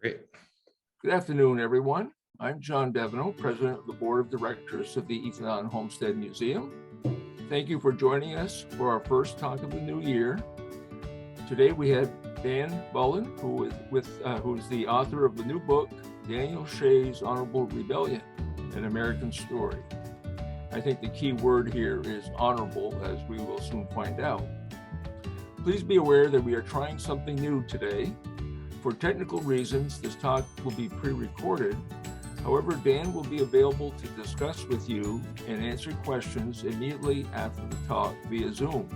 Great. Good afternoon, everyone. I'm John Devino, President of the Board of Directors of the Ethan Allen Homestead Museum. Thank you for joining us for our first talk of the new year. Today we have Dan Bullen, who is the author of the new book, Daniel Shays' Honorable Rebellion, An American Story. I think the key word here is honorable, as we will soon find out. Please be aware that we are trying something new today. For technical reasons, this talk will be pre-recorded. However, Dan will be available to discuss with you and answer questions immediately after the talk via Zoom.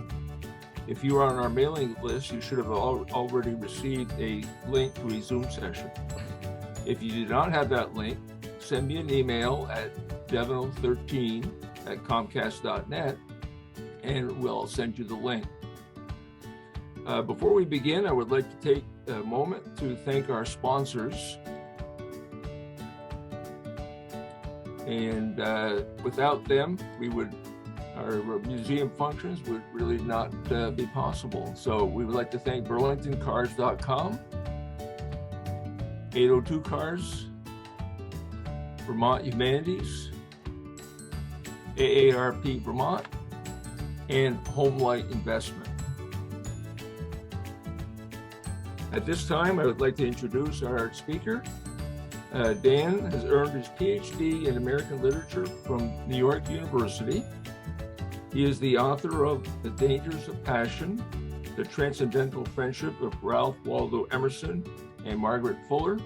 If you are on our mailing list, you should have already received a link to a Zoom session. If you do not have that link, send me an email at devino13@comcast.net and we'll send you the link. Before we begin, I would like to take a moment to thank our sponsors. And without them, our museum functions would really not be possible. So we would like to thank burlingtoncars.com, 802 Cars, Vermont Humanities, AARP Vermont, and Homelight Investment. At this time, I would like to introduce our speaker. Dan has earned his PhD in American Literature from New York University. He is the author of The Dangers of Passion, The Transcendental Friendship of Ralph Waldo Emerson and Margaret Fuller,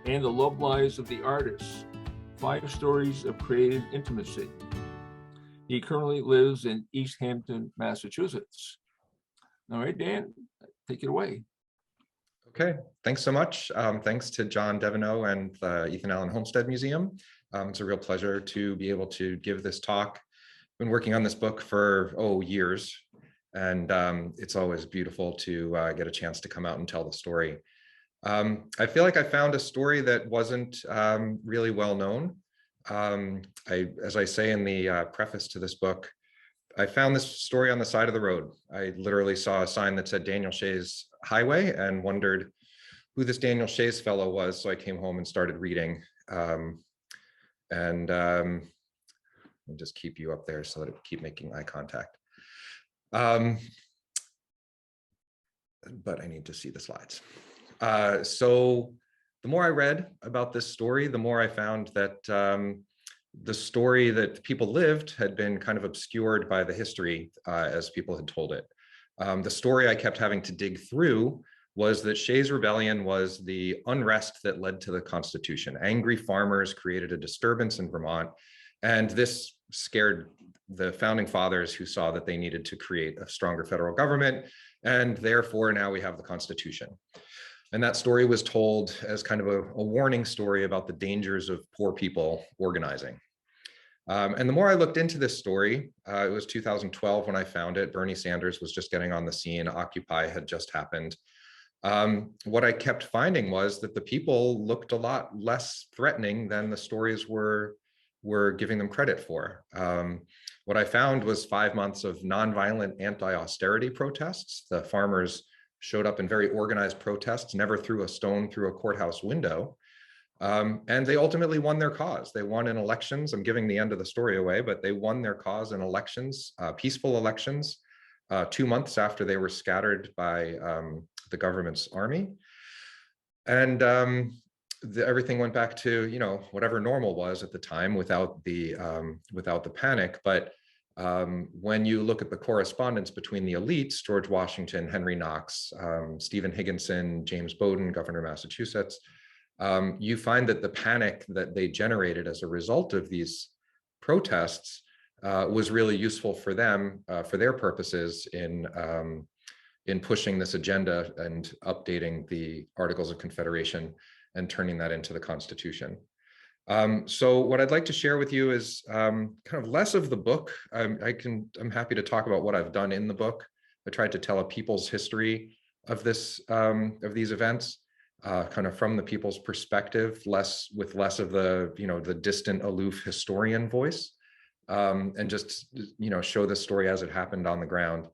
and The Love Lives of the Artists, 5 Stories of Creative Intimacy. He currently lives in East Hampton, Massachusetts. All right, Dan, take it away. Okay, thanks so much. Thanks to John Devino and the Ethan Allen Homestead Museum. It's a real pleasure to be able to give this talk. I've been working on this book for, years, and it's always beautiful to get a chance to come out and tell the story. I feel like I found a story that wasn't really well known. As I say in the preface to this book, I found this story on the side of the road. I literally saw a sign that said Daniel Shays Highway and wondered who this Daniel Shays fellow was. So I came home and started reading. I'll just keep you up there so that I keep making eye contact. But I need to see the slides. So the more I read about this story, the more I found that the story that people lived had been kind of obscured by the history as people had told it. The story I kept having to dig through was that Shays' Rebellion was the unrest that led to the Constitution. Angry farmers created a disturbance in Vermont, and this scared the founding fathers, who saw that they needed to create a stronger federal government, and therefore now we have the Constitution. And that story was told as kind of a warning story about the dangers of poor people organizing. And the more I looked into this story, it was 2012 when I found it. Bernie Sanders was just getting on the scene. Occupy had just happened. What I kept finding was that the people looked a lot less threatening than the stories were giving them credit for. What I found was 5 months of nonviolent anti-austerity protests. The farmers showed up in very organized protests, never threw a stone through a courthouse window. And they ultimately won their cause. They won in elections. I'm giving the end of the story away, but they won their cause in elections, peaceful elections, 2 months after they were scattered by the government's army. And everything went back to, whatever normal was at the time without the panic. But when you look at the correspondence between the elites, George Washington, Henry Knox, Stephen Higginson, James Bowdoin, governor of Massachusetts, you find that the panic that they generated as a result of these protests was really useful for them, for their purposes in pushing this agenda and updating the Articles of Confederation and turning that into the Constitution. So what I'd like to share with you is kind of less of the book. I'm happy to talk about what I've done in the book. I tried to tell a people's history of these events. Kind of from the people's perspective, with less of the, the distant, aloof historian voice, and just, show the story as it happened on the ground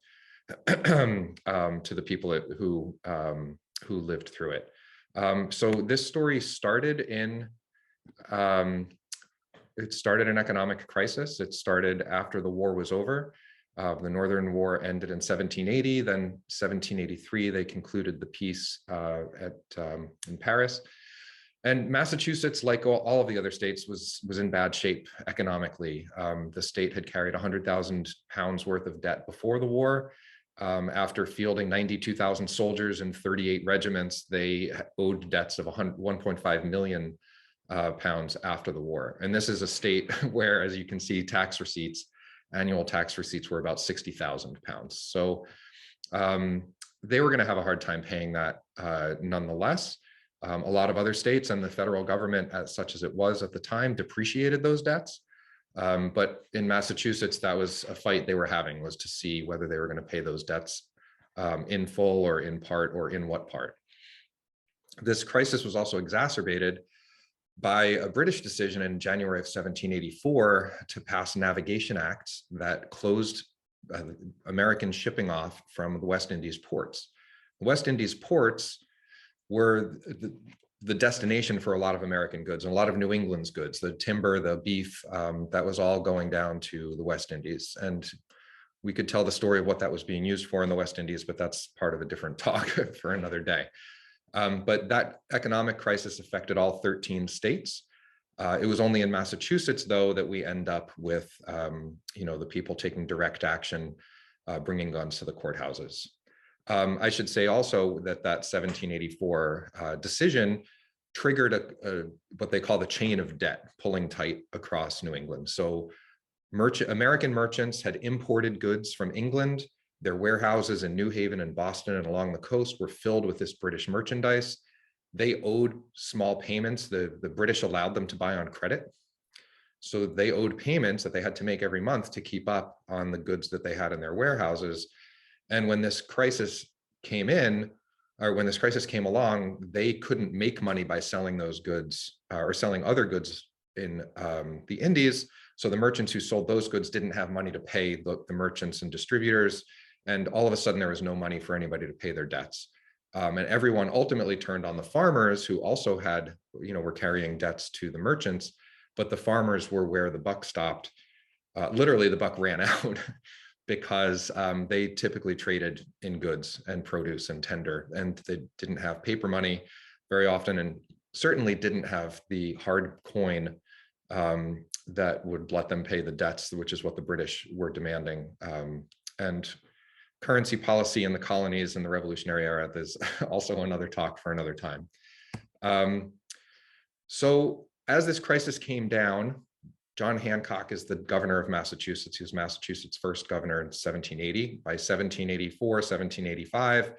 to the people who lived through it. So this story started in an economic crisis. It started after the war was over. The Northern War ended in 1780. Then 1783, they concluded the peace in Paris. And Massachusetts, like all of the other states, was in bad shape economically. The state had carried 100,000 pounds worth of debt before the war. After fielding 92,000 soldiers and 38 regiments, they owed debts of 1.5 million pounds after the war. And this is a state where, as you can see, annual tax receipts were about 60,000 pounds. So they were going to have a hard time paying that nonetheless. A lot of other states and the federal government, such as it was at the time, depreciated those debts. But in Massachusetts, that was a fight they were having, was to see whether they were going to pay those debts in full or in part, or in what part. This crisis was also exacerbated by a British decision in January of 1784 to pass navigation acts that closed American shipping off from the West Indies ports. The West Indies ports were the destination for a lot of American goods and a lot of New England's goods, the timber, the beef, that was all going down to the West Indies. And we could tell the story of what that was being used for in the West Indies, but that's part of a different talk for another day. But that economic crisis affected all 13 states. It was only in Massachusetts, though, that we end up with the people taking direct action, bringing guns to the courthouses. I should say also that 1784 decision triggered what they call the chain of debt, pulling tight across New England. So American merchants had imported goods from England. Their warehouses in New Haven and Boston and along the coast were filled with this British merchandise. They owed small payments. The British allowed them to buy on credit. So they owed payments that they had to make every month to keep up on the goods that they had in their warehouses. And when this crisis came along, they couldn't make money by selling those goods or selling other goods in the Indies. So the merchants who sold those goods didn't have money to pay the merchants and distributors. And all of a sudden, there was no money for anybody to pay their debts. And everyone ultimately turned on the farmers, who also were carrying debts to the merchants, but the farmers were where the buck stopped. Literally, the buck ran out because they typically traded in goods and produce and tender, and they didn't have paper money very often, and certainly didn't have the hard coin that would let them pay the debts, which is what the British were demanding. And currency policy in the colonies in the Revolutionary era is also another talk for another time. So as this crisis came down, John Hancock is the governor of Massachusetts. He was Massachusetts' first governor in 1780. By 1784, 1785,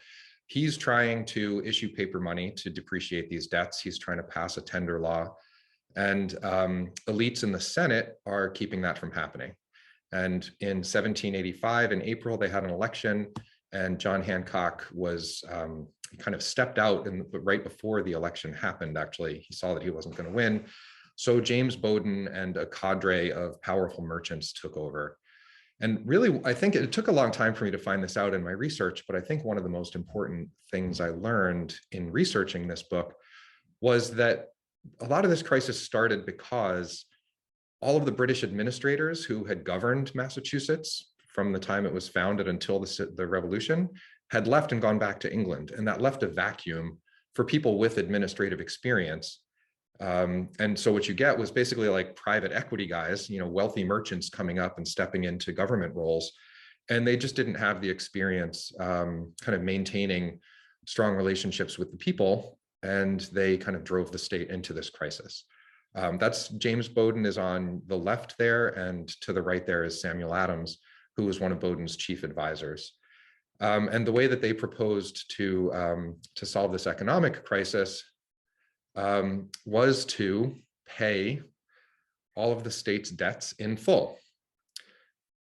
he's trying to issue paper money to depreciate these debts. He's trying to pass a tender law. And elites in the Senate are keeping that from happening. And in 1785, in April, they had an election, and John Hancock was kind of stepped out right before the election happened. Actually, he saw that he wasn't going to win. So James Bowdoin and a cadre of powerful merchants took over. And really, I think it took a long time for me to find this out in my research, but I think one of the most important things I learned in researching this book was that a lot of this crisis started because all of the British administrators who had governed Massachusetts from the time it was founded until the Revolution had left and gone back to England. And that left a vacuum for people with administrative experience. And so what you get was basically like private equity guys, wealthy merchants coming up and stepping into government roles. And they just didn't have the experience kind of maintaining strong relationships with the people. And they kind of drove the state into this crisis. That's James Bowdoin is on the left there, and to the right there is Samuel Adams, who was one of Bowdoin's chief advisors. And the way that they proposed to solve this economic crisis was to pay all of the state's debts in full.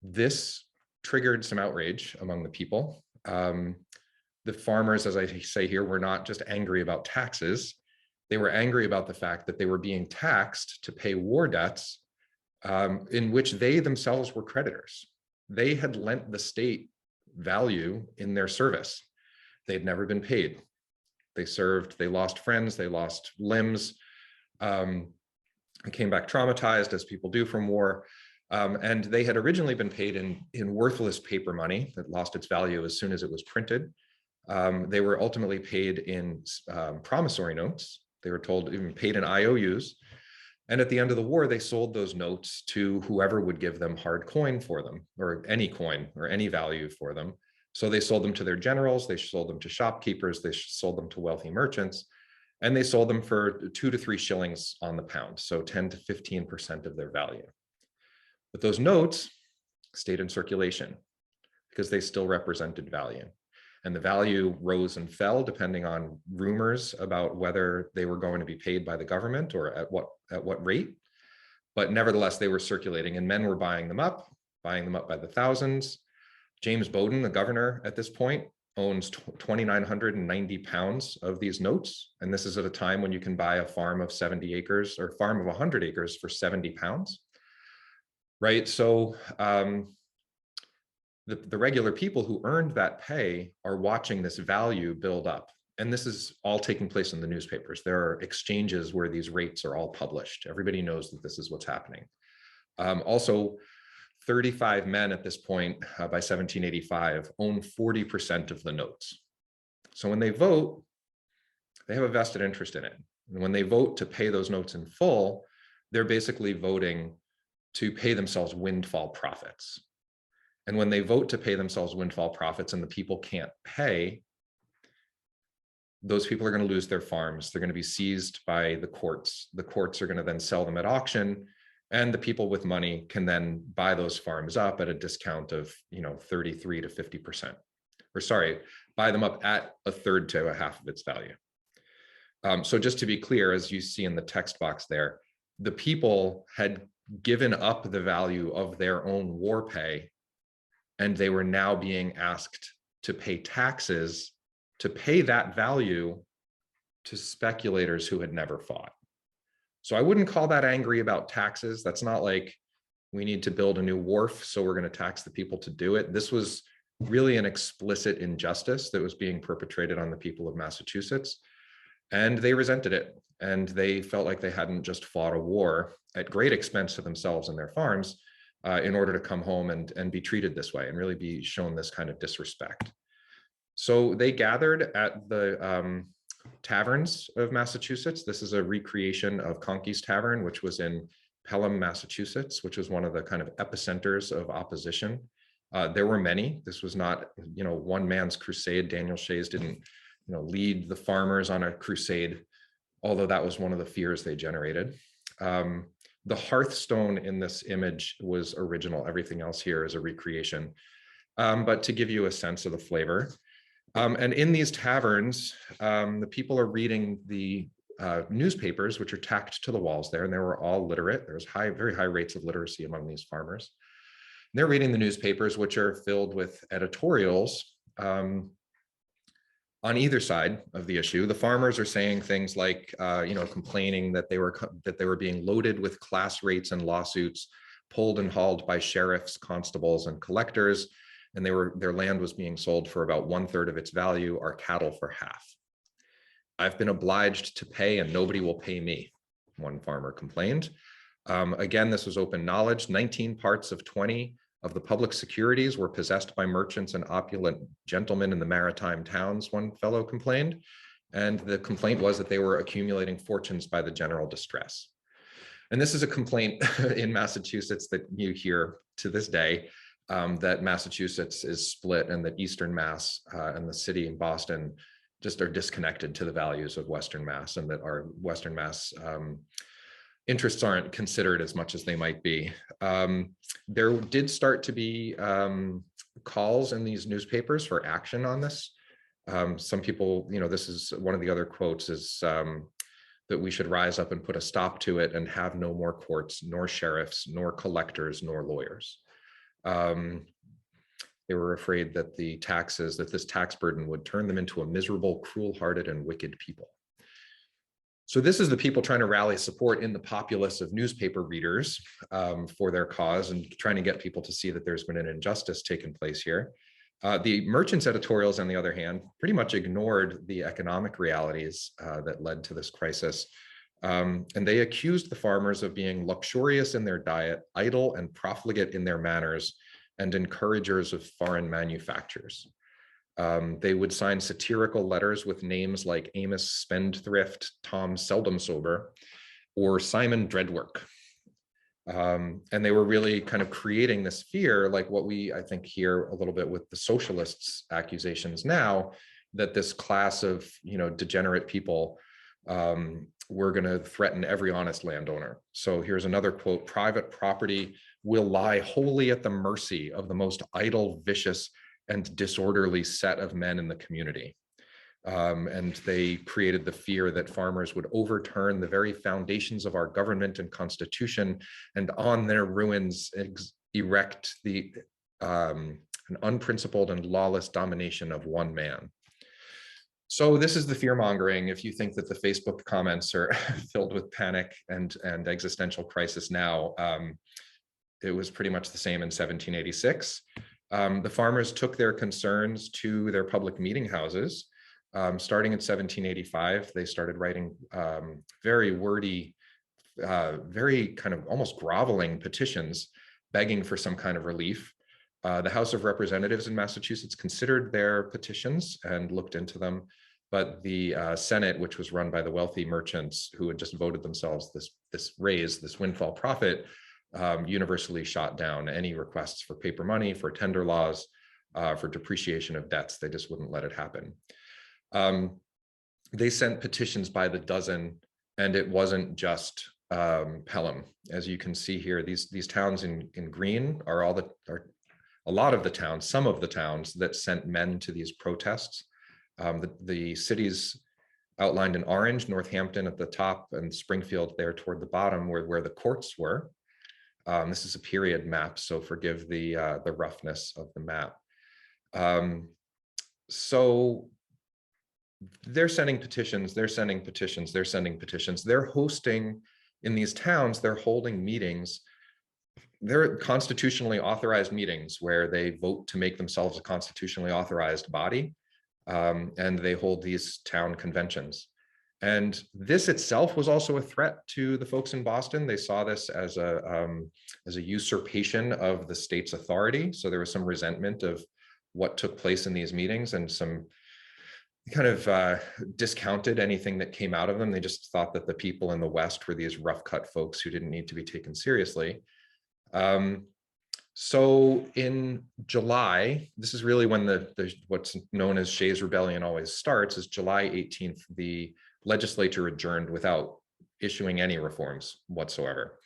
This triggered some outrage among the people. The farmers, as I say here, were not just angry about taxes. They were angry about the fact that they were being taxed to pay war debts in which they themselves were creditors. They had lent the state value in their service. They'd never been paid. They served, they lost friends, they lost limbs, and came back traumatized, as people do from war. And they had originally been paid in worthless paper money that lost its value as soon as it was printed. They were ultimately paid in promissory notes. They were told, even paid in IOUs. And at the end of the war, they sold those notes to whoever would give them hard coin for them, or any coin or any value for them. So they sold them to their generals, they sold them to shopkeepers, they sold them to wealthy merchants, and they sold them for 2 to 3 shillings on the pound, so 10 to 15% of their value. But those notes stayed in circulation because they still represented value. And the value rose and fell depending on rumors about whether they were going to be paid by the government or at what rate. But nevertheless, they were circulating, and men were buying them up by the thousands. James Bowdoin, the governor at this point, owns 2,990 pounds of these notes. And this is at a time when you can buy a farm of 70 acres or farm of 100 acres for 70 pounds, right? So the regular people who earned that pay are watching this value build up. And this is all taking place in the newspapers. There are exchanges where these rates are all published. Everybody knows that this is what's happening. Also, 35 men at this point by 1785 own 40% of the notes. So when they vote, they have a vested interest in it. And when they vote to pay those notes in full, they're basically voting to pay themselves windfall profits. And when they vote to pay themselves windfall profits and the people can't pay, those people are going to lose their farms. They're going to be seized by the courts. The courts are going to then sell them at auction, and the people with money can then buy those farms up at a discount of 33 to 50%. Or sorry, buy them up at a third to a half of its value. So just to be clear, as you see in the text box there, the people had given up the value of their own war pay, and they were now being asked to pay taxes to pay that value to speculators who had never fought. So I wouldn't call that angry about taxes. That's not like we need to build a new wharf, so we're going to tax the people to do it. This was really an explicit injustice that was being perpetrated on the people of Massachusetts, and they resented it. And they felt like they hadn't just fought a war at great expense to themselves and their farms in order to come home and be treated this way and really be shown this kind of disrespect. So they gathered at the taverns of Massachusetts. This is a recreation of Conkey's Tavern, which was in Pelham, Massachusetts, which was one of the kind of epicenters of opposition. There were many. This was not, one man's crusade. Daniel Shays didn't, lead the farmers on a crusade, although that was one of the fears they generated. The hearthstone in this image was original. Everything else here is a recreation. But to give you a sense of the flavor, and in these taverns, the people are reading the newspapers, which are tacked to the walls there, and they were all literate. There's very high rates of literacy among these farmers. And they're reading the newspapers, which are filled with editorials on either side of the issue. The farmers are saying things like, complaining that they were being loaded with class rates and lawsuits, pulled and hauled by sheriffs, constables, and collectors. And their land was being sold for about 1/3 of its value, our cattle for half. I've been obliged to pay and nobody will pay me, one farmer complained. Again, this was open knowledge. 19 parts of 20 of the public securities were possessed by merchants and opulent gentlemen in the maritime towns, one fellow complained. And the complaint was that they were accumulating fortunes by the general distress. And this is a complaint in Massachusetts that you hear to this day, that Massachusetts is split and that Eastern Mass and the city in Boston just are disconnected to the values of Western Mass, and that our Western Mass interests aren't considered as much as they might be. There did start to be calls in these newspapers for action on this. Some people, this is one of the other quotes is that we should rise up and put a stop to it and have no more courts, nor sheriffs, nor collectors, nor lawyers. They were afraid that this tax burden would turn them into a miserable, cruel-hearted, and wicked people. So this is the people trying to rally support in the populace of newspaper readers for their cause and trying to get people to see that there's been an injustice taking place here. The merchants' editorials, on the other hand, pretty much ignored the economic realities that led to this crisis. And they accused the farmers of being luxurious in their diet, idle and profligate in their manners, and encouragers of foreign manufactures. They would sign satirical letters with names like Amos Spendthrift, Tom Seldom Sober, or Simon Dreadwork. And they were really kind of creating this fear, like what we, I think, hear a little bit with the socialists' accusations now, that this class of, degenerate people were going to threaten every honest landowner. So here's another quote: "Private property will lie wholly at the mercy of the most idle, vicious, and disorderly set of men in the community." And they created the fear that farmers would overturn the very foundations of our government and constitution, and on their ruins erect an unprincipled and lawless domination of one man. So this is the fear mongering. If you think that the Facebook comments are filled with panic and existential crisis now, it was pretty much the same in 1786. The farmers took their concerns to their public meeting houses. Starting in 1785, they started writing very wordy, very kind of almost groveling petitions, begging for some kind of relief. The House of Representatives in Massachusetts considered their petitions and looked into them, but the Senate, which was run by the wealthy merchants who had just voted themselves this windfall profit, universally shot down any requests for paper money, for tender laws, for depreciation of debts. They just wouldn't let it happen. They sent petitions by the dozen, and it wasn't just Pelham. As you can see here, these towns in green are a lot of the towns, some of the towns that sent men to these protests. The cities outlined in orange, Northampton at the top and Springfield there toward the bottom, where the courts were. This is a period map, so forgive the roughness of the map. So they're sending petitions, they're sending petitions, they're sending petitions. They're hosting, in these towns, they're holding meetings. They're constitutionally authorized meetings where they vote to make themselves a constitutionally authorized body, and they hold these town conventions. And this itself was also a threat to the folks in Boston. They saw this as a usurpation of the state's authority. So there was some resentment of what took place in these meetings, and some kind of discounted anything that came out of them. They just thought that the people in the West were these rough cut folks who didn't need to be taken seriously. So in July, this is really when the what's known as Shay's Rebellion always starts, is July 18th, the legislature adjourned without issuing any reforms whatsoever.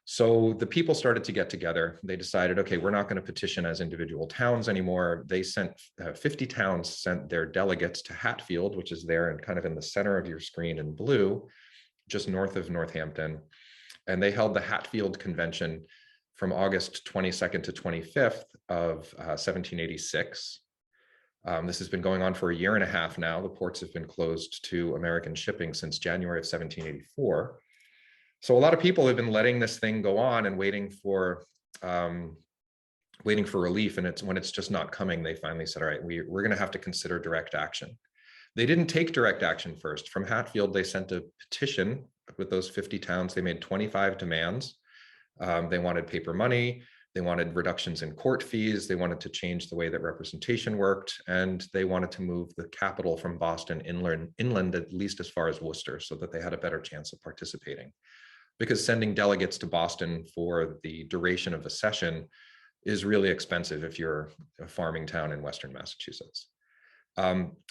So the people started to get together. They decided, okay, we're not going to petition as individual towns anymore. They sent 50 towns sent their delegates to Hatfield, which is there and kind of in the center of your screen in blue, just north of Northampton. And they held the Hatfield Convention from August 22nd to 25th of 1786. This has been going on for a year and a half now. The ports have been closed to American shipping since January of 1784. So a lot of people have been letting this thing go on and waiting for relief. And when it's just not coming, they finally said, all right, we're going to have to consider direct action. They didn't take direct action first. From Hatfield, they sent a petition with those 50 towns. They made 25 demands. They wanted paper money. They wanted reductions in court fees. They wanted to change the way that representation worked. And they wanted to move the capital from Boston inland at least as far as Worcester, so that they had a better chance of participating. Because sending delegates to Boston for the duration of a session is really expensive if you're a farming town in Western Massachusetts.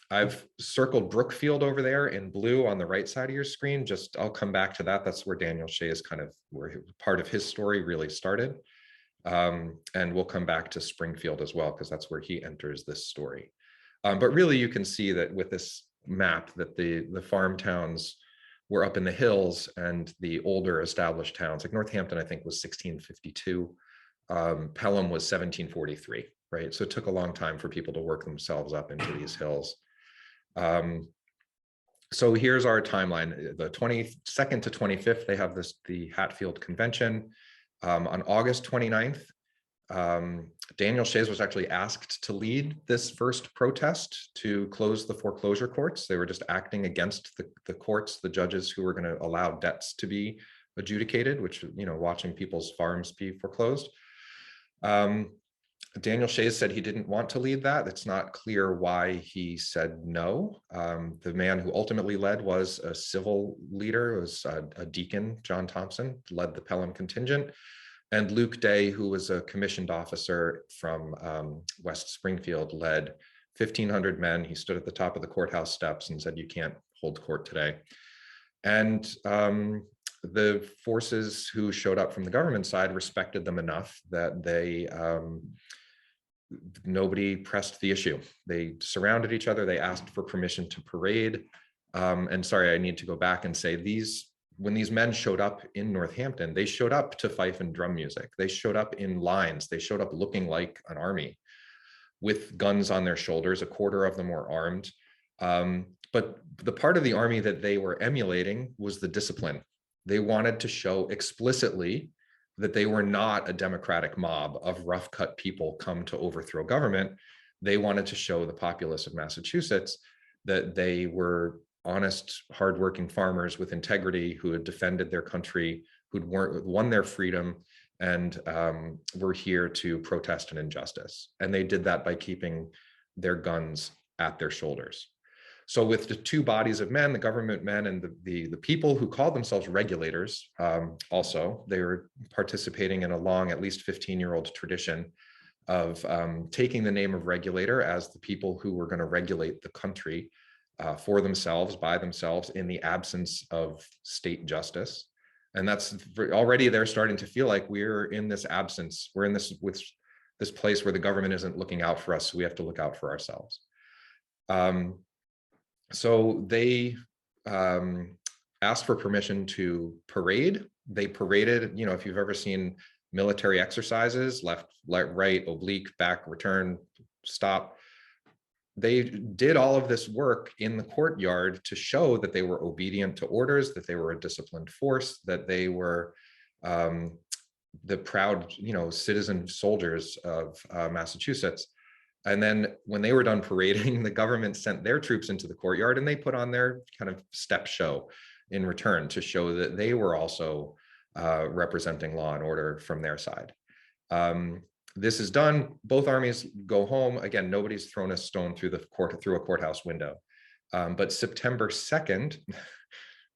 I've circled Brookfield over there in blue on the right side of your screen. I'll come back to that. That's where Daniel Shays where part of his story really started. And we'll come back to Springfield as well, because that's where he enters this story. But really, you can see that with this map that the farm towns were up in the hills, and the older established towns, like Northampton, I think was 1652. Pelham was 1743, right? So it took a long time for people to work themselves up into these hills. So here's our timeline. The 22nd to 25th, they have the Hatfield Convention. On August 29th, Daniel Shays was actually asked to lead this first protest to close the foreclosure courts. They were just acting against the courts, the judges who were going to allow debts to be adjudicated, which, watching people's farms be foreclosed. Daniel Shays said he didn't want to lead that. It's not clear why he said no. The man who ultimately led was a civil leader, was a deacon, John Thompson, led the Pelham contingent. And Luke Day, who was a commissioned officer from West Springfield, led 1,500 men. He stood at the top of the courthouse steps and said, "You can't hold court today." And the forces who showed up from the government side respected them enough that nobody pressed the issue. They surrounded each other. They asked for permission to parade. And sorry, I need to go back and say when these men showed up in Northampton, they showed up to fife and drum music. They showed up in lines. They showed up looking like an army with guns on their shoulders. A quarter of them were armed. But the part of the army that they were emulating was the discipline. They wanted to show explicitly that they were not a democratic mob of rough-cut people come to overthrow government. They wanted to show the populace of Massachusetts that they were honest, hardworking farmers with integrity who had defended their country, who'd won their freedom, and were here to protest an injustice. And they did that by keeping their guns at their shoulders. So with the two bodies of men, the government men and the people who called themselves regulators, also, they were participating in a long, at least 15-year-old tradition of taking the name of regulator as the people who were going to regulate the country for themselves, by themselves, in the absence of state justice. And that's already they're starting to feel like we're in this absence. We're in this place where the government isn't looking out for us. So we have to look out for ourselves. So they asked for permission to parade. They paraded, if you've ever seen military exercises, left, right, oblique, back, return, stop. They did all of this work in the courtyard to show that they were obedient to orders, that they were a disciplined force, that they were the proud, citizen soldiers of Massachusetts. And then when they were done parading, the government sent their troops into the courtyard and they put on their kind of step show in return to show that they were also representing law and order from their side. This is done. Both armies go home. Again, nobody's thrown a stone through a courthouse window. But September 2nd,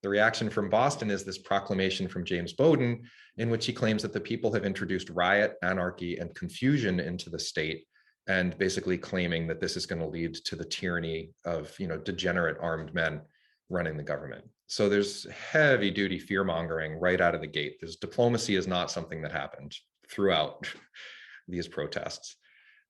the reaction from Boston is this proclamation from James Bowdoin, in which he claims that the people have introduced riot, anarchy, and confusion into the state, and basically claiming that this is going to lead to the tyranny of, degenerate armed men running the government. So there's heavy duty fear mongering right out of the gate. Diplomacy is not something that happened throughout these protests.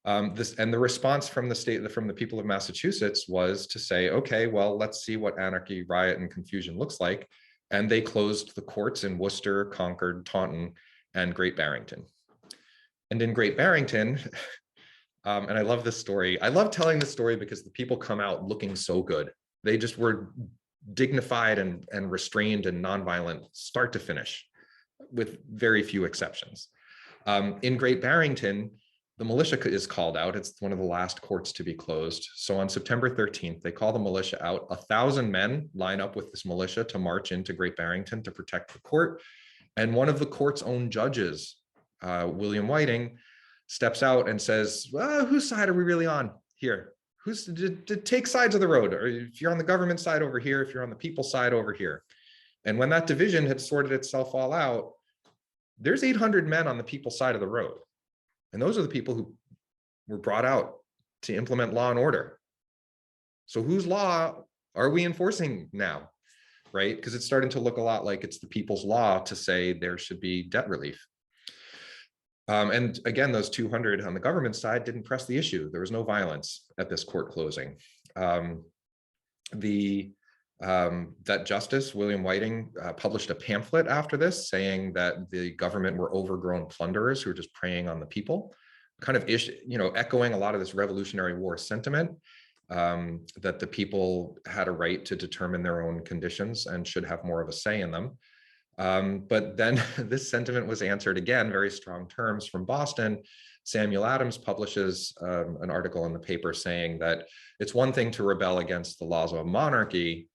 And the response from the people of Massachusetts was to say, okay, well, let's see what anarchy, riot, and confusion looks like. And they closed the courts in Worcester, Concord, Taunton, and Great Barrington. And in Great Barrington, and I love this story. I love telling this story because the people come out looking so good. They just were dignified and restrained and nonviolent, start to finish, with very few exceptions. In Great Barrington, the militia is called out. It's one of the last courts to be closed. So on September 13th, they call the militia out. 1,000 men line up with this militia to march into Great Barrington to protect the court. And one of the court's own judges, William Whiting, steps out and says, well, whose side are we really on here? Take sides of the road. Or if you're on the government side over here, if you're on the people's side over here. And when that division had sorted itself all out, there's 800 men on the people's side of the road. And those are the people who were brought out to implement law and order. So whose law are we enforcing now, right? Because it's starting to look a lot like it's the people's law to say there should be debt relief. And again, those 200 on the government side didn't press the issue. There was no violence at this court closing. That Justice, William Whiting, published a pamphlet after this saying that the government were overgrown plunderers who were just preying on the people, kind of echoing a lot of this Revolutionary War sentiment, that the people had a right to determine their own conditions and should have more of a say in them. But then this sentiment was answered again, very strong terms from Boston, Samuel Adams publishes an article in the paper saying that it's one thing to rebel against the laws of a monarchy,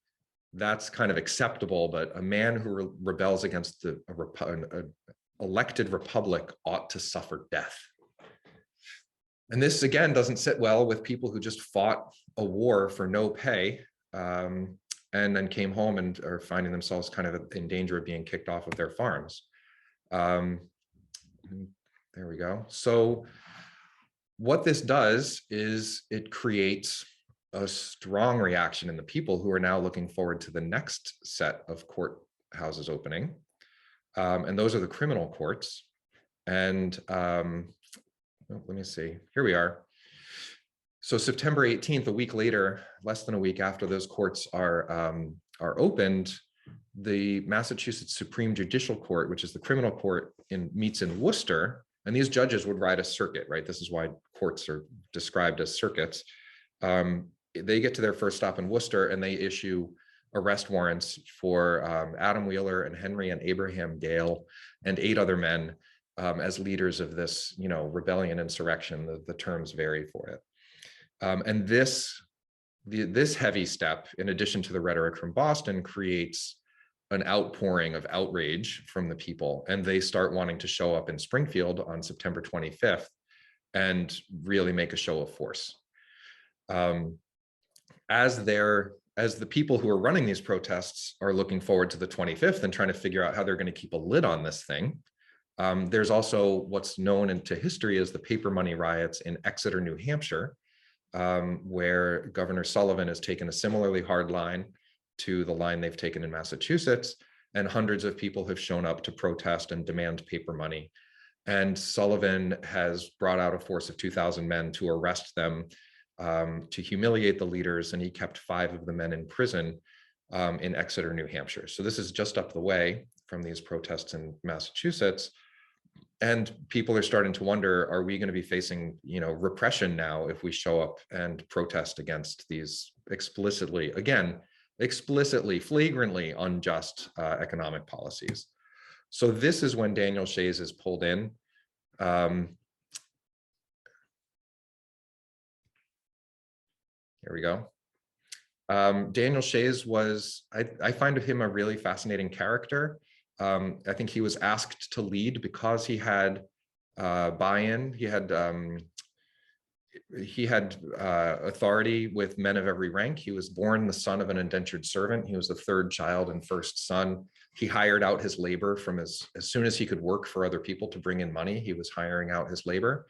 that's kind of acceptable, but a man who rebels against an elected republic ought to suffer death. And this, again, doesn't sit well with people who just fought a war for no pay, and then came home and are finding themselves kind of in danger of being kicked off of their farms. There we go. So what this does is it creates a strong reaction in the people who are now looking forward to the next set of courthouses opening. And those are the criminal courts. And let me see, here we are. So September 18th, a week later, less than a week after those courts are opened, the Massachusetts Supreme Judicial Court, which is the criminal court, meets in Worcester, and these judges would ride a circuit, right? This is why courts are described as circuits. They get to their first stop in Worcester, and they issue arrest warrants for Adam Wheeler and Henry and Abraham Gale and 8 other men as leaders of this, rebellion, insurrection. The terms vary for it. And this heavy step, in addition to the rhetoric from Boston, creates an outpouring of outrage from the people, and they start wanting to show up in Springfield on September 25th and really make a show of force. As the people who are running these protests are looking forward to the 25th and trying to figure out how they're going to keep a lid on this thing, there's also what's known into history as the paper money riots in Exeter, New Hampshire, where Governor Sullivan has taken a similarly hard line to the line they've taken in Massachusetts, and hundreds of people have shown up to protest and demand paper money. And Sullivan has brought out a force of 2,000 men to arrest them, to humiliate the leaders, and he kept 5 of the men in prison in Exeter, New Hampshire. So this is just up the way from these protests in Massachusetts. And people are starting to wonder, are we going to be facing, repression now if we show up and protest against these explicitly, flagrantly unjust economic policies? So this is when Daniel Shays is pulled in. Here we go. Daniel Shays was, I find him a really fascinating character. I think he was asked to lead because he had buy-in. He had authority with men of every rank. He was born the son of an indentured servant. He was the 3rd child and first son. He hired out his labor from as soon as he could work for other people to bring in money. He was hiring out his labor.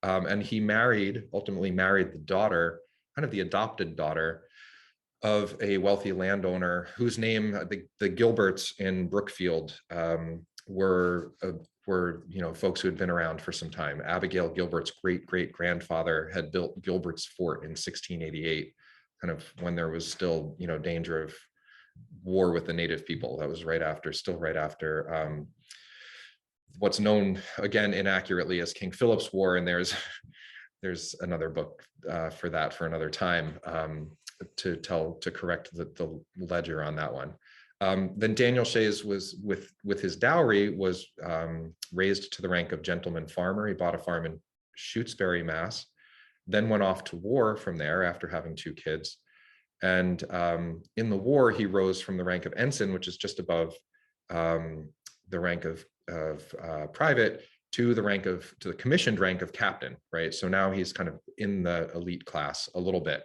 And he ultimately married the daughter, kind of the adopted daughter, of a wealthy landowner whose name, the Gilberts in Brookfield, were folks who had been around for some time. Abigail Gilbert's great-great-grandfather had built Gilbert's Fort in 1688, kind of when there was still, danger of war with the native people. That was still right after what's known, again, inaccurately as King Philip's War. And there's another book for that for another time, to correct the ledger on that one. Then Daniel Shays was, with his dowry, was raised to the rank of gentleman farmer. He bought a farm in Shutesbury, Mass, then went off to war from there after having 2 kids. And in the war, he rose from the rank of ensign, which is just above the rank of private, to the commissioned rank of captain, right? So now he's kind of in the elite class a little bit.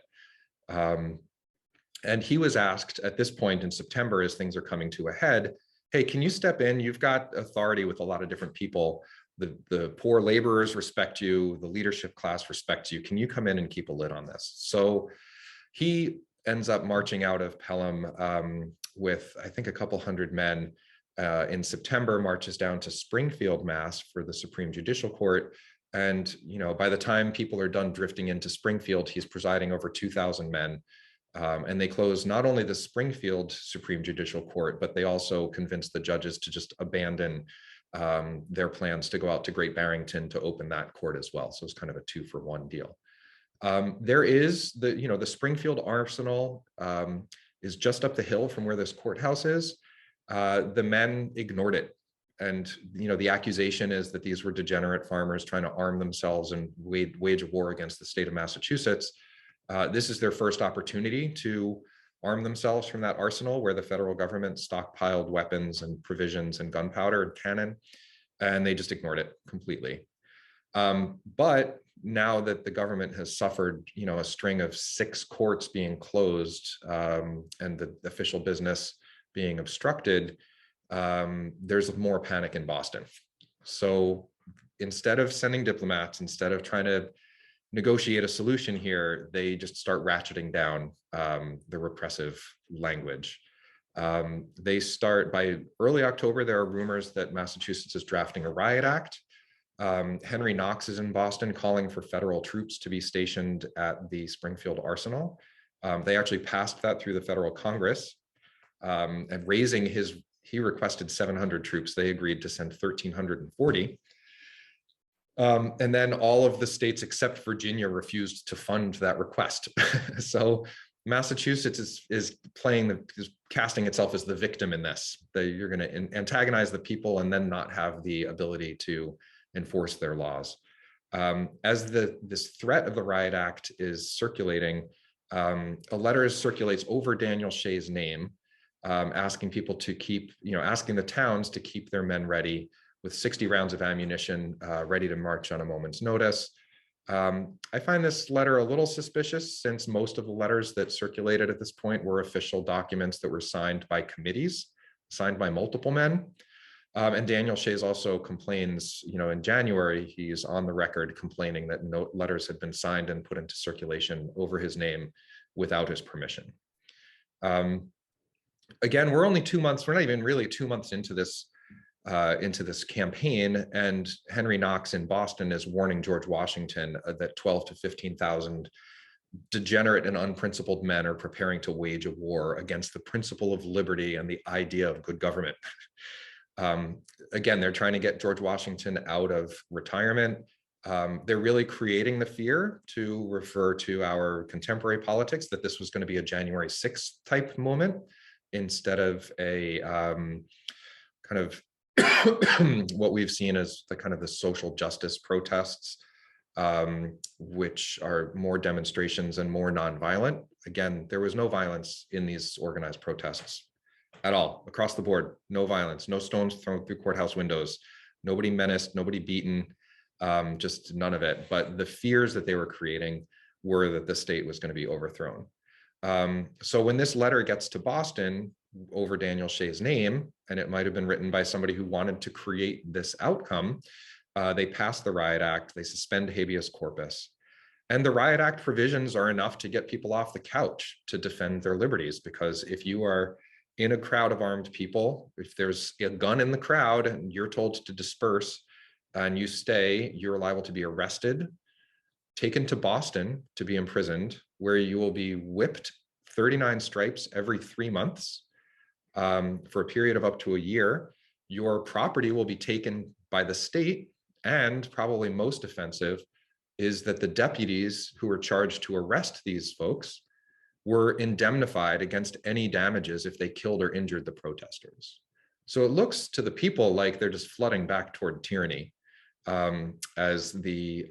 And he was asked at this point in September, as things are coming to a head, hey, can you step in? You've got authority with a lot of different people. The poor laborers respect you. The leadership class respects you. Can you come in and keep a lid on this? So he ends up marching out of Pelham with, I think, a couple hundred men. In September, marches down to Springfield, Mass, for the Supreme Judicial Court. And by the time people are done drifting into Springfield, he's presiding over 2,000 men. And they close not only the Springfield Supreme Judicial Court, but they also convince the judges to just abandon their plans to go out to Great Barrington to open that court as well. So it's kind of a 2-for-1 deal. There is the Springfield Arsenal is just up the hill from where this courthouse is. The men ignored it and the accusation is that these were degenerate farmers trying to arm themselves and wage a war against the state of Massachusetts. This is their first opportunity to arm themselves from that arsenal where the federal government stockpiled weapons and provisions and gunpowder and cannon, and they just ignored it completely. But now that the government has suffered, a string of 6 courts being closed and the official business being obstructed, there's more panic in Boston. So instead of sending diplomats, instead of trying to negotiate a solution here, they just start ratcheting down the repressive language. They start by early October, there are rumors that Massachusetts is drafting a riot act. Henry Knox is in Boston calling for federal troops to be stationed at the Springfield Arsenal. They actually passed that through the federal Congress, and he requested 700 troops. They agreed to send 1,340. And then all of the states except Virginia refused to fund that request. So Massachusetts is casting itself as the victim in this. You're going to antagonize the people and then not have the ability to enforce their laws. As this threat of the Riot Act is circulating, a letter circulates over Daniel Shays' name, asking people to keep, asking the towns to keep their men ready with 60 rounds of ammunition, ready to march on a moment's notice. I find this letter a little suspicious, since most of the letters that circulated at this point were official documents that were signed by committees, signed by multiple men. And Daniel Shays also complains, in January, he's on the record complaining that no letters had been signed and put into circulation over his name without his permission. Again, we're only 2 months, we're not even really 2 months into this campaign, and Henry Knox in Boston is warning George Washington that 12 to 15,000 degenerate and unprincipled men are preparing to wage a war against the principle of liberty and the idea of good government. Again, they're trying to get George Washington out of retirement. They're really creating the fear, to refer to our contemporary politics, that this was going to be a January 6th type moment instead of a kind of what we've seen as the social justice protests, which are more demonstrations and more nonviolent. Again, there was no violence in these organized protests at all, across the board. No violence, no stones thrown through courthouse windows, nobody menaced, nobody beaten, just none of it. But the fears that they were creating were that the state was going to be overthrown. So when this letter gets to Boston over Daniel Shays' name, and it might have been written by somebody who wanted to create this outcome, they pass the Riot Act, they suspend habeas corpus. And the Riot Act provisions are enough to get people off the couch to defend their liberties, because if you are in a crowd of armed people, if there's a gun in the crowd and you're told to disperse and you stay, you're liable to be arrested, taken to Boston to be imprisoned, where you will be whipped 39 stripes every 3 months for a period of up to a year. Your property will be taken by the state, and probably most offensive is that the deputies who were charged to arrest these folks were indemnified against any damages if they killed or injured the protesters. So it looks to the people like they're just flooding back toward tyranny as the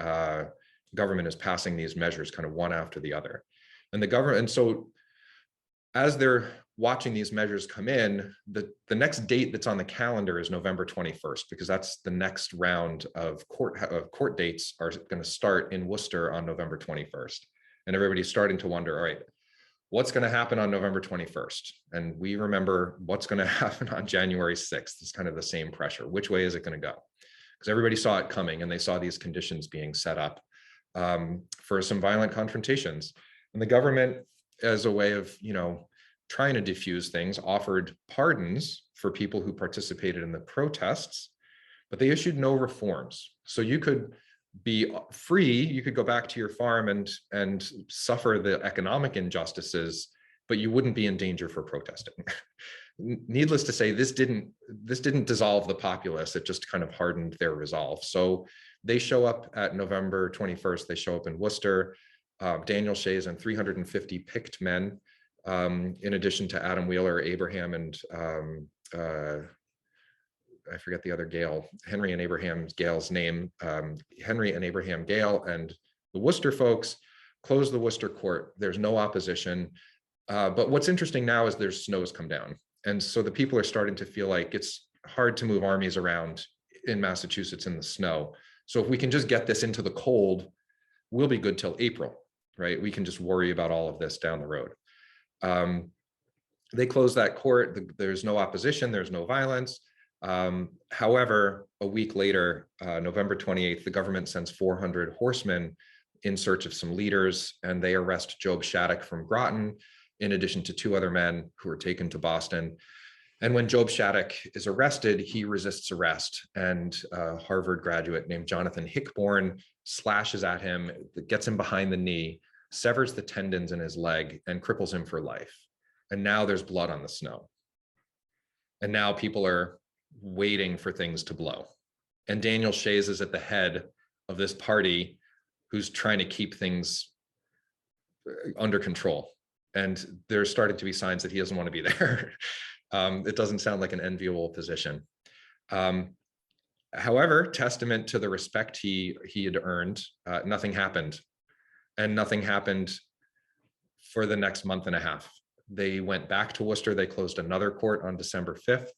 government is passing these measures kind of one after the other. And the government, and so as they're watching these measures come in, the next date that's on the calendar is November 21st, because that's the next round of court dates are going to start in Worcester on November 21st. And everybody's starting to wonder, all right, what's going to happen on November 21st? And we remember what's going to happen on January 6th. It's kind of the same pressure. Which way is it going to go? Because everybody saw it coming, and they saw these conditions being set up for some violent confrontations. And the government, as a way of, trying to diffuse things, offered pardons for people who participated in the protests, but they issued no reforms. So you could be free, you could go back to your farm and suffer the economic injustices, but you wouldn't be in danger for protesting. Needless to say, this didn't dissolve the populace, it just kind of hardened their resolve. So they show up at November 21st, they show up in Worcester, Daniel Shays and 350 picked men, in addition to Adam Wheeler, Abraham, and I forget the other Gale, Henry and Abraham Gale's name, Henry and Abraham Gale and the Worcester folks closed the Worcester court. There's no opposition. But what's interesting now is there's snow's come down. And so the people are starting to feel like it's hard to move armies around in Massachusetts in the snow. So if we can just get this into the cold, we'll be good till April, right? We can just worry about all of this down the road. They closed that court. There's no opposition. There's no violence. However, a week later, November 28th, the government sends 400 horsemen in search of some leaders, and they arrest Job Shattuck from Groton, in addition to 2 other men who are taken to Boston. And when Job Shattuck is arrested, he resists arrest, and a Harvard graduate named Jonathan Hickborn slashes at him, gets him behind the knee, severs the tendons in his leg, and cripples him for life. And now there's blood on the snow. And now people are waiting for things to blow. And Daniel Shays is at the head of this party who's trying to keep things under control. And there's starting to be signs that he doesn't want to be there. It doesn't sound like an enviable position. However, testament to the respect he had earned, nothing happened. And nothing happened for the next month and a half. They went back to Worcester. They closed another court on December 5th.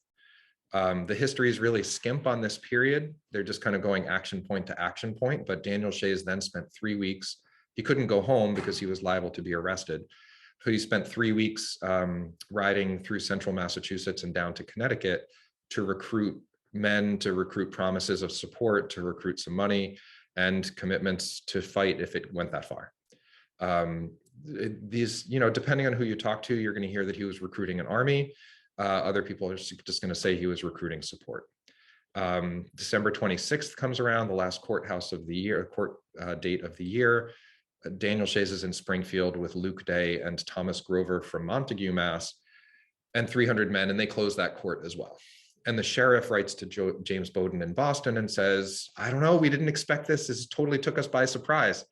The history is really skimp on this period. They're just kind of going action point to action point. But Daniel Shays then spent 3 weeks. He couldn't go home because he was liable to be arrested. So he spent 3 weeks riding through central Massachusetts and down to Connecticut to recruit men, to recruit promises of support, to recruit some money and commitments to fight if it went that far. These, depending on who you talk to, you're going to hear that he was recruiting an army. Other people are just going to say he was recruiting support. December 26th comes around, the last court date of the year. Daniel Shays is in Springfield with Luke Day and Thomas Grover from Montague, Mass, and 300 men, and they close that court as well. And the sheriff writes to James Bowdoin in Boston and says, I don't know, we didn't expect this. This totally took us by surprise,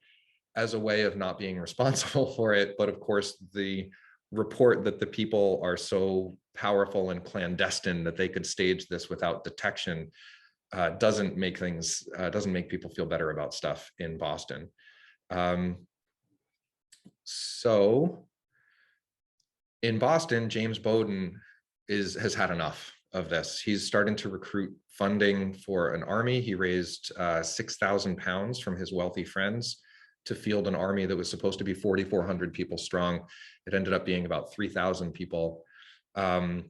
as a way of not being responsible for it. But of course, the report that the people are so powerful and clandestine that they could stage this without detection doesn't make people feel better about stuff in Boston. So in Boston, James Bowdoin has had enough of this. He's starting to recruit funding for an army. He raised 6,000 pounds from his wealthy friends to field an army that was supposed to be 4,400 people strong. It ended up being about 3,000 people. The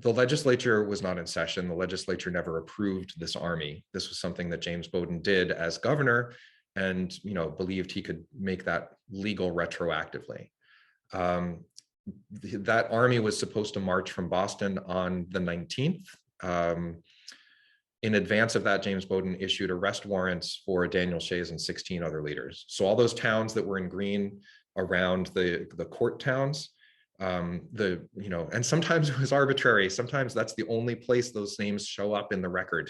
legislature was not in session. The legislature never approved this army. This was something that James Bowdoin did as governor and believed he could make that legal retroactively. That army was supposed to march from Boston on the 19th. In advance of that, James Bowdoin issued arrest warrants for Daniel Shays and 16 other leaders. So all those towns that were in green around the court towns, and sometimes it was arbitrary. Sometimes that's the only place those names show up in the record,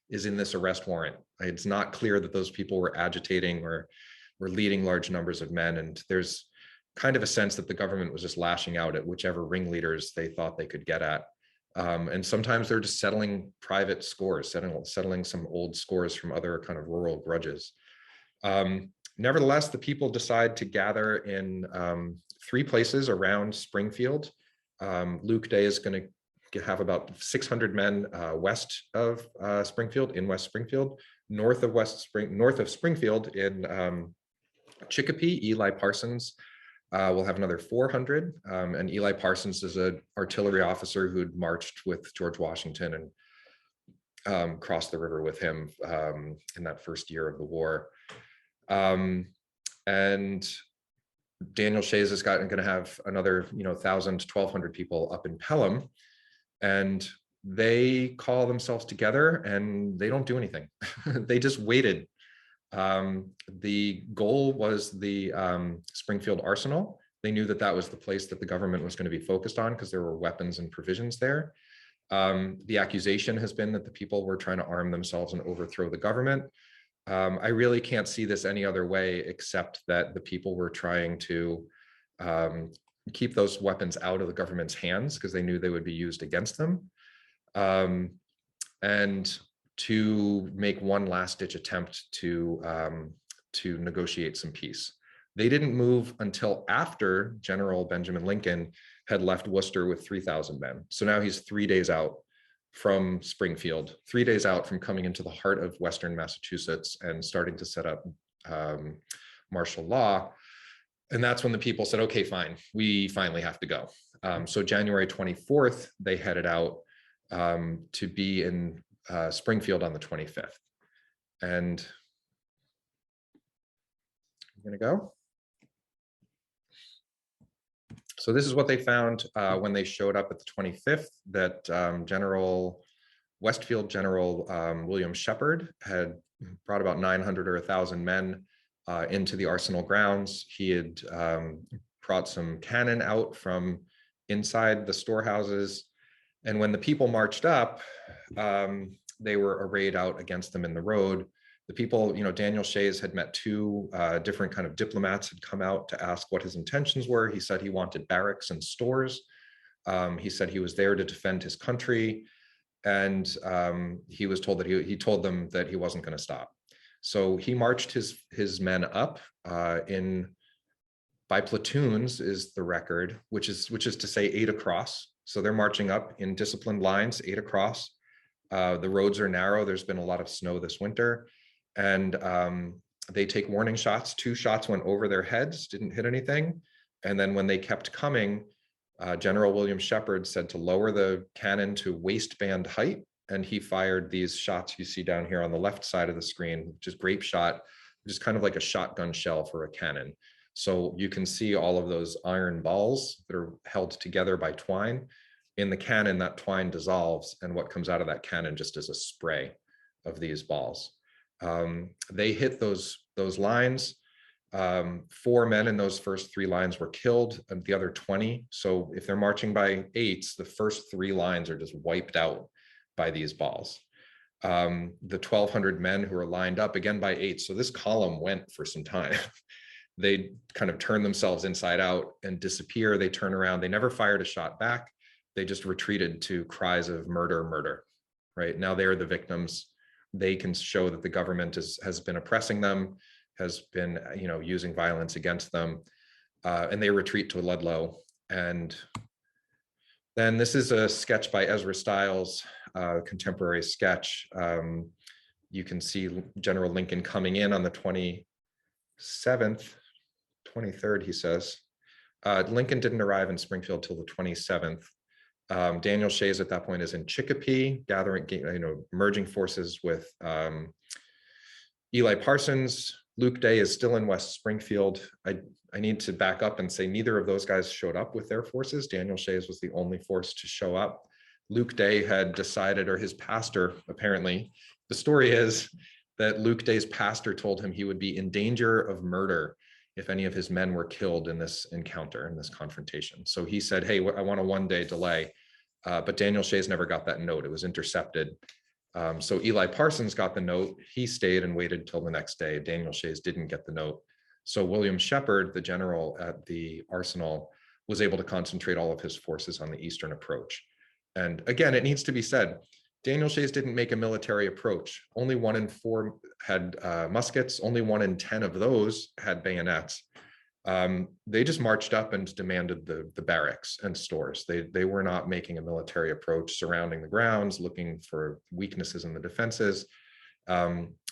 is in this arrest warrant. It's not clear that those people were agitating or were leading large numbers of men. And there's kind of a sense that the government was just lashing out at whichever ringleaders they thought they could get at. And sometimes they're just settling private scores, settling some old scores from other kind of rural grudges. Nevertheless, the people decide to gather in 3 places around Springfield. Luke Day is going to have about 600 men west of Springfield, in West Springfield, north of Springfield in Chicopee. Eli Parsons will have another 400, and Eli Parsons is an artillery officer who'd marched with George Washington and crossed the river with him in that first year of the war. And Daniel Shays is going to have another 1,000 to 1,200 people up in Pelham, and they call themselves together and they don't do anything. They just waited. The goal was the Springfield Arsenal. They knew that that was the place that the government was going to be focused on because there were weapons and provisions there. The accusation has been that the people were trying to arm themselves and overthrow the government. I really can't see this any other way except that the people were trying to keep those weapons out of the government's hands because they knew they would be used against them. and to make one last ditch attempt to negotiate some peace. They didn't move until after General Benjamin Lincoln had left Worcester with 3,000 men. So now he's 3 days out from Springfield, 3 days out from coming into the heart of Western Massachusetts and starting to set up martial law. And that's when the people said, okay, fine, we finally have to go. So January 24th, they headed out to be in Springfield on the 25th. And I'm gonna go. So this is what they found when they showed up at the 25th, that Westfield General William Shepard had brought about 900 or 1,000 men into the arsenal grounds. He had brought some cannon out from inside the storehouses. And when the people marched up, they were arrayed out against them in the road. The people, Daniel Shays had met two different kind of diplomats, had come out to ask what his intentions were. He said he wanted barracks and stores. He said he was there to defend his country. And he was told that he told them that he wasn't going to stop. So he marched his men up by platoons is the record, which is to say 8 across. So they're marching up in disciplined lines, 8 across. The roads are narrow. There's been a lot of snow this winter. And they take warning shots. 2 shots went over their heads, didn't hit anything. And then when they kept coming, General William Shepard said to lower the cannon to waistband height. And he fired these shots you see down here on the left side of the screen, which is grapeshot, which is kind of like a shotgun shell for a cannon. So you can see all of those iron balls that are held together by twine. In the cannon, that twine dissolves, and what comes out of that cannon just is a spray of these balls. They hit those lines. 4 men in those first 3 lines were killed, and the other 20. So if they're marching by 8s, the first 3 lines are just wiped out by these balls. The 1,200 men who are lined up again by 8. So this column went for some time. They kind of turn themselves inside out and disappear. They turn around. They never fired a shot back. They just retreated to cries of murder, murder, right? Now they're the victims. They can show that the government has been oppressing them, has been, using violence against them, and they retreat to Ludlow. And then this is a sketch by Ezra Stiles, contemporary sketch. You can see General Lincoln coming in on the 23rd, he says. Lincoln didn't arrive in Springfield till the 27th. Daniel Shays at that point is in Chicopee, gathering, merging forces with Eli Parsons. Luke Day is still in West Springfield. I need to back up and say neither of those guys showed up with their forces. Daniel Shays was the only force to show up. Luke Day had decided, or his pastor, apparently, the story is that Luke Day's pastor told him he would be in danger of murder if any of his men were killed in this encounter, in this confrontation. So he said, hey, I want a 1-day delay. But Daniel Shays never got that note. It was intercepted. So Eli Parsons got the note. He stayed and waited till the next day. Daniel Shays didn't get the note. So William Shepard, the general at the arsenal, was able to concentrate all of his forces on the eastern approach. And again, it needs to be said, Daniel Shays didn't make a military approach. Only 1 in 4 had muskets. Only 1 in 10 of those had bayonets. They just marched up and demanded the barracks and stores. They were not making a military approach, surrounding the grounds, looking for weaknesses in the defenses.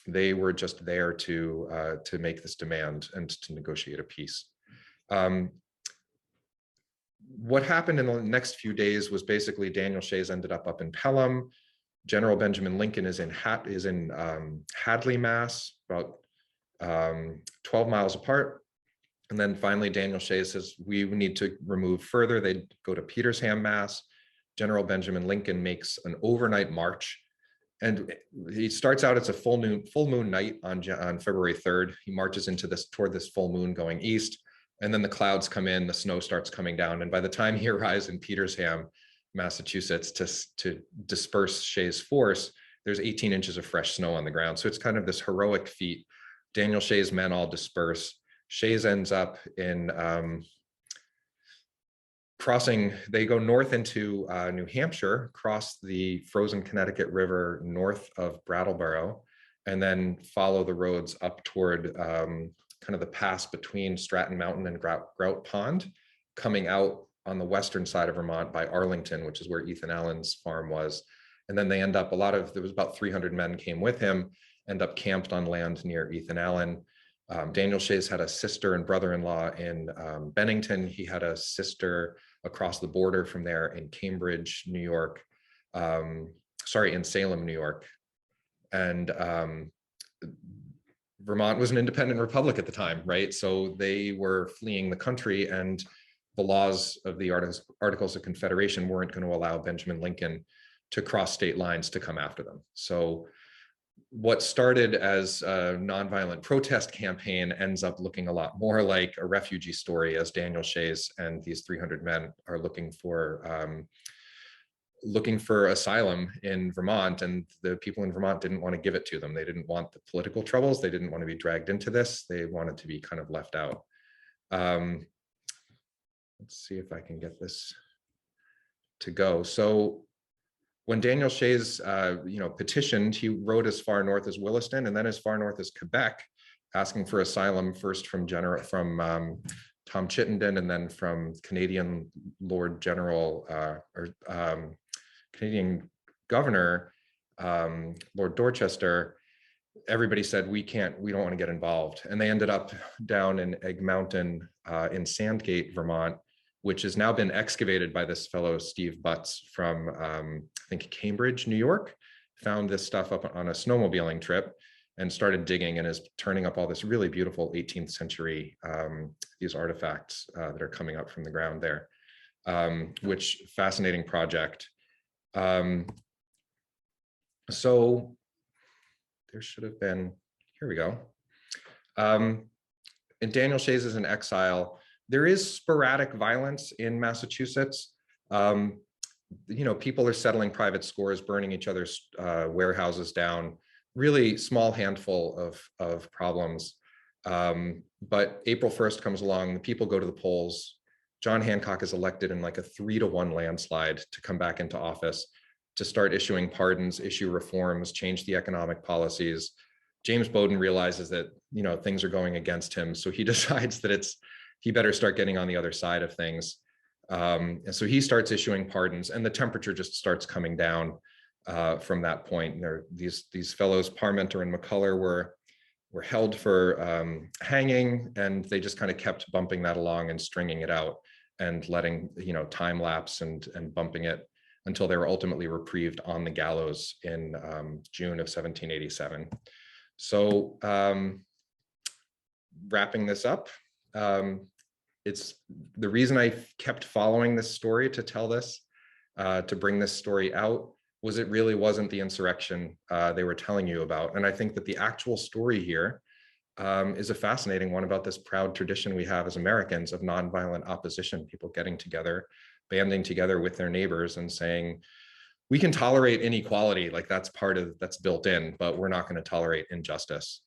They were just there to make this demand and to negotiate a peace. What happened in the next few days was basically Daniel Shays ended up in Pelham. General Benjamin Lincoln is in Hadley, Mass, about 12 miles apart. And then finally, Daniel Shays says, we need to remove further. They go to Petersham, Mass. General Benjamin Lincoln makes an overnight march. And he starts out, it's a full moon night on February 3rd. He marches toward this full moon going east. And then the clouds come in, the snow starts coming down. And by the time he arrives in Petersham, Massachusetts, to disperse Shays' force, there's 18 inches of fresh snow on the ground. So it's kind of this heroic feat. Daniel Shays' men all disperse. Shays ends up in they go north into New Hampshire, cross the frozen Connecticut River north of Brattleboro, and then follow the roads up toward kind of the pass between Stratton Mountain and Grout Pond, coming out on the western side of Vermont by Arlington, which is where Ethan Allen's farm was. And then they end up, there was about 300 men came with him, end up camped on land near Ethan Allen. Daniel Shays had a sister and brother-in-law in Bennington. He had a sister across the border from there in Cambridge, New York, in Salem, New York. And Vermont was an independent republic at the time, right? So they were fleeing the country, and the laws of the Articles of Confederation weren't going to allow Benjamin Lincoln to cross state lines to come after them. So what started as a nonviolent protest campaign ends up looking a lot more like a refugee story, as Daniel Shays and these 300 men are looking for asylum in Vermont, and the people in Vermont didn't want to give it to them. They didn't want the political troubles. They didn't want to be dragged into this. They wanted to be kind of left out. Let's see if I can get this to go. So when Daniel Shays, petitioned, he wrote as far north as Williston and then as far north as Quebec, asking for asylum first from Tom Chittenden and then from Canadian Lord General Canadian Governor Lord Dorchester. Everybody said, we don't want to get involved. And they ended up down in Egg Mountain in Sandgate, Vermont, which has now been excavated by this fellow, Steve Butts from, I think, Cambridge, New York, found this stuff up on a snowmobiling trip and started digging and is turning up all this really beautiful 18th century, these artifacts that are coming up from the ground there, which fascinating project. So there should have been, here we go. And Daniel Shays is in exile. There is sporadic violence in Massachusetts. People are settling private scores, burning each other's warehouses down, really small handful of problems. But April 1st comes along, the people go to the polls. John Hancock is elected in like a 3-to-1 landslide to come back into office, to start issuing pardons, issue reforms, change the economic policies. James Bowdoin realizes that, things are going against him. So he decides that he better start getting on the other side of things. And so he starts issuing pardons, and the temperature just starts coming down from that point. These fellows, Parmenter and McCullough, were held for hanging, and they just kind of kept bumping that along and stringing it out and letting time lapse and bumping it until they were ultimately reprieved on the gallows in June of 1787. So wrapping this up, it's the reason I kept following this story to tell this, to bring this story out, was it really wasn't the insurrection they were telling you about. And I think that the actual story here is a fascinating one about this proud tradition we have as Americans of nonviolent opposition, people getting together, banding together with their neighbors and saying, we can tolerate inequality, like that's built in, but we're not going to tolerate injustice.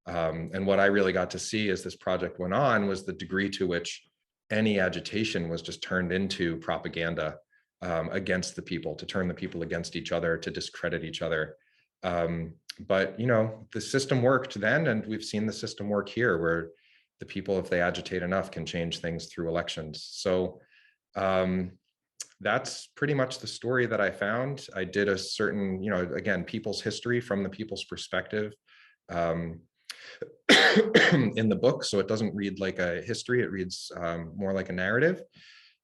And what I really got to see as this project went on was the degree to which any agitation was just turned into propaganda against the people, to turn the people against each other, to discredit each other. But the system worked then, and we've seen the system work here, where the people, if they agitate enough, can change things through elections. So that's pretty much the story that I found. I did a certain, again, people's history from the people's perspective in the book. So it doesn't read like a history, it reads more like a narrative.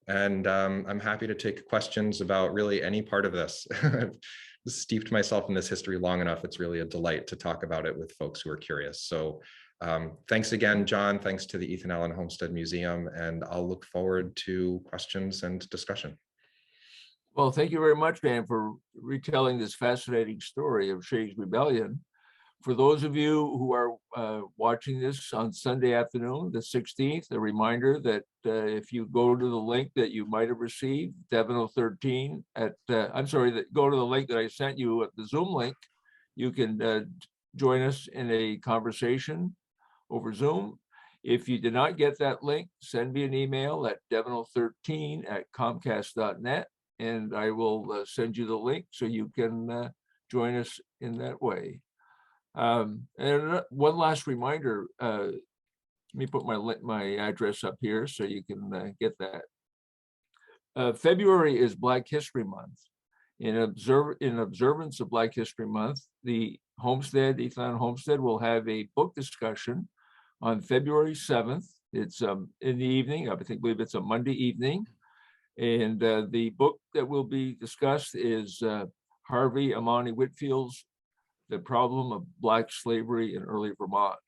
And I'm happy to take questions about really any part of this. I've steeped myself in this history long enough. It's really a delight to talk about it with folks who are curious. So thanks again, John. Thanks to the Ethan Allen Homestead Museum. And I'll look forward to questions and discussion. Well, thank you very much, Dan, for retelling this fascinating story of Shay's Rebellion. For those of you who are watching this on Sunday afternoon, the 16th, a reminder that if you go to the link that you might have received, Devino13 go to the link that I sent you at the Zoom link, you can join us in a conversation over Zoom. If you did not get that link, send me an email at devinal13@comcast.net, and I will send you the link so you can join us in that way. And one last reminder, let me put my address up here so you can get that. February is Black History Month. In observance of Black History Month, the Ethan Homestead will have a book discussion on February 7th. It's in the evening. I believe it's a Monday evening. And the book that will be discussed is Harvey Amani Whitfield's The Problem of Black Slavery in Early Vermont.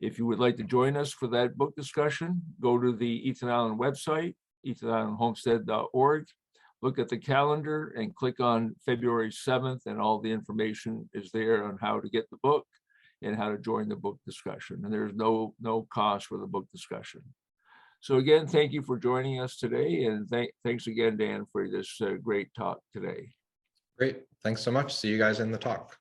If you would like to join us for that book discussion, go to the Ethan Allen website, ethanislandhomestead.org, look at the calendar and click on February 7th, and all the information is there on how to get the book and how to join the book discussion. And there's no cost for the book discussion. So again, thank you for joining us today. And thanks again, Dan, for this great talk today. Great. Thanks so much. See you guys in the talk.